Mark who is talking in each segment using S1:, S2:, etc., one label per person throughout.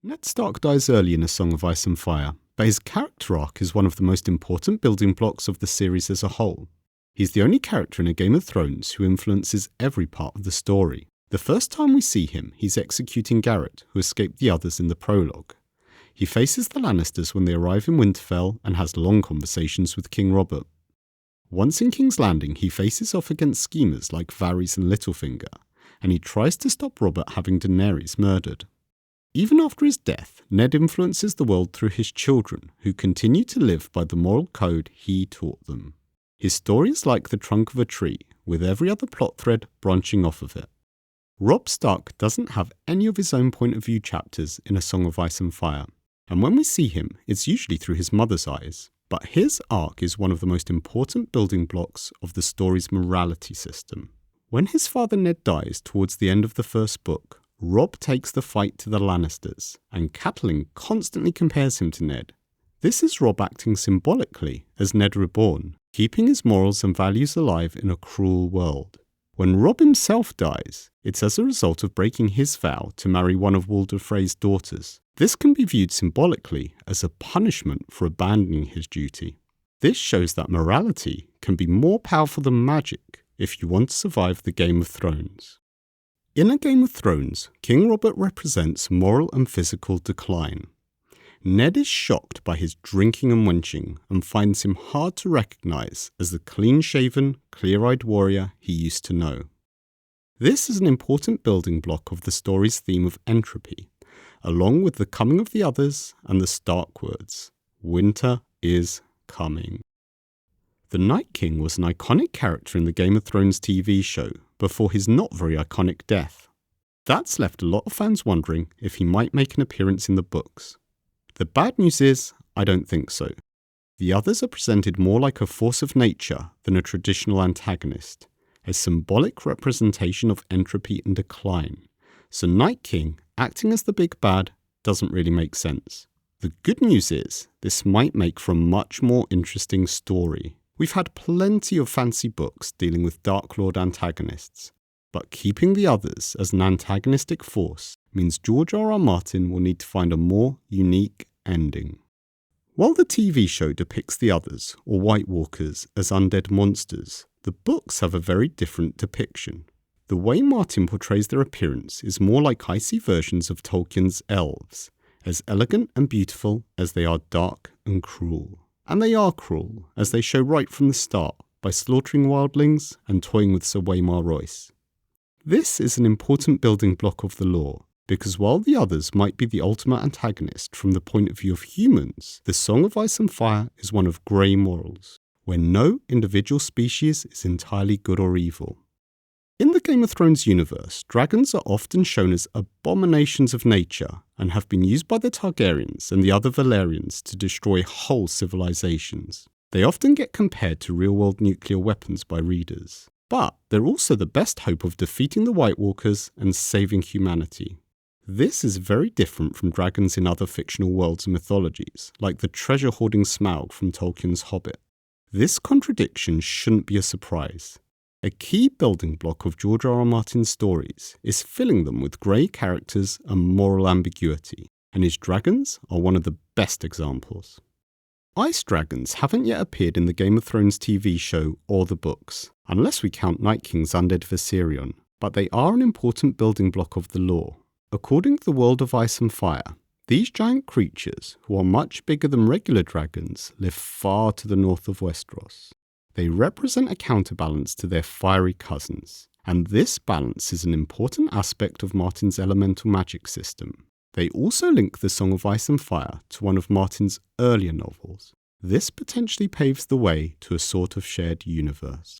S1: Ned Stark dies early in A Song of Ice and Fire, but his character arc is one of the most important building blocks of the series as a whole. He's the only character in A Game of Thrones who influences every part of the story. The first time we see him, he's executing Garrett, who escaped the others in the prologue. He faces the Lannisters when they arrive in Winterfell and has long conversations with King Robert. Once in King's Landing, he faces off against schemers like Varys and Littlefinger, and he tries to stop Robert having Daenerys murdered. Even after his death, Ned influences the world through his children, who continue to live by the moral code he taught them. His story is like the trunk of a tree, with every other plot thread branching off of it. Robb Stark doesn't have any of his own point of view chapters in A Song of Ice and Fire, and when we see him, it's usually through his mother's eyes. But his arc is one of the most important building blocks of the story's morality system. When his father Ned dies towards the end of the first book, Robb takes the fight to the Lannisters, and Catelyn constantly compares him to Ned. This is Robb acting symbolically as Ned Reborn, keeping his morals and values alive in a cruel world. When Robb himself dies, it's as a result of breaking his vow to marry one of Walder Frey's daughters. This can be viewed symbolically as a punishment for abandoning his duty. This shows that morality can be more powerful than magic if you want to survive the Game of Thrones. In A Game of Thrones, King Robert represents moral and physical decline. Ned is shocked by his drinking and wenching and finds him hard to recognise as the clean-shaven, clear-eyed warrior he used to know. This is an important building block of the story's theme of entropy, along with the coming of the others and the Stark words, "Winter is coming." The Night King was an iconic character in the Game of Thrones TV show before his not very iconic death. That's left a lot of fans wondering if he might make an appearance in the books. The bad news is, I don't think so. The others are presented more like a force of nature than a traditional antagonist, a symbolic representation of entropy and decline. So Night King, acting as the big bad, doesn't really make sense. The good news is, this might make for a much more interesting story. We've had plenty of fancy books dealing with Dark Lord antagonists, but keeping the others as an antagonistic force means George R.R. Martin will need to find a more unique ending. While the TV show depicts the others, or White Walkers, as undead monsters, the books have a very different depiction. The way Martin portrays their appearance is more like icy versions of Tolkien's elves, as elegant and beautiful as they are dark and cruel. And they are cruel, as they show right from the start, by slaughtering wildlings and toying with Sir Waymar Royce. This is an important building block of the lore, because while the others might be the ultimate antagonist from the point of view of humans, the Song of Ice and Fire is one of grey morals, where no individual species is entirely good or evil. In the Game of Thrones universe, dragons are often shown as abominations of nature and have been used by the Targaryens and the other Valyrians to destroy whole civilizations. They often get compared to real-world nuclear weapons by readers, but they're also the best hope of defeating the White Walkers and saving humanity. This is very different from dragons in other fictional worlds and mythologies, like the treasure-hoarding Smaug from Tolkien's Hobbit. This contradiction shouldn't be a surprise. A key building block of George R.R. Martin's stories is filling them with grey characters and moral ambiguity, and his dragons are one of the best examples. Ice dragons haven't yet appeared in the Game of Thrones TV show or the books, unless we count Night King's undead Viserion, but they are an important building block of the lore. According to the world of Ice and Fire, these giant creatures, who are much bigger than regular dragons, live far to the north of Westeros. They represent a counterbalance to their fiery cousins, and this balance is an important aspect of Martin's elemental magic system. They also link the Song of Ice and Fire to one of Martin's earlier novels. This potentially paves the way to a sort of shared universe.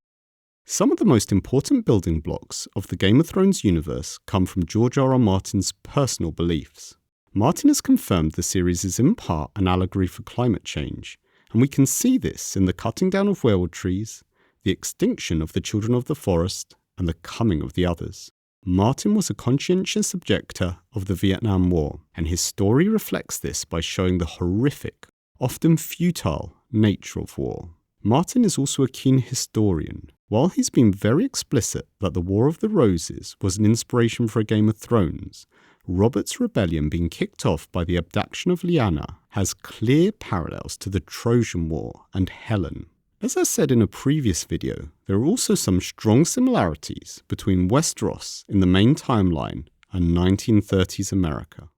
S1: Some of the most important building blocks of the Game of Thrones universe come from George R.R. Martin's personal beliefs. Martin has confirmed the series is in part an allegory for climate change, and we can see this in the cutting down of weirwood trees, the extinction of the children of the forest, and the coming of the others. Martin was a conscientious objector of the Vietnam War, and his story reflects this by showing the horrific, often futile, nature of war. Martin is also a keen historian. While he's been very explicit that the War of the Roses was an inspiration for A Game of Thrones, Robert's rebellion being kicked off by the abduction of Lyanna has clear parallels to the Trojan War and Helen. As I said in a previous video, there are also some strong similarities between Westeros in the main timeline and 1930s America.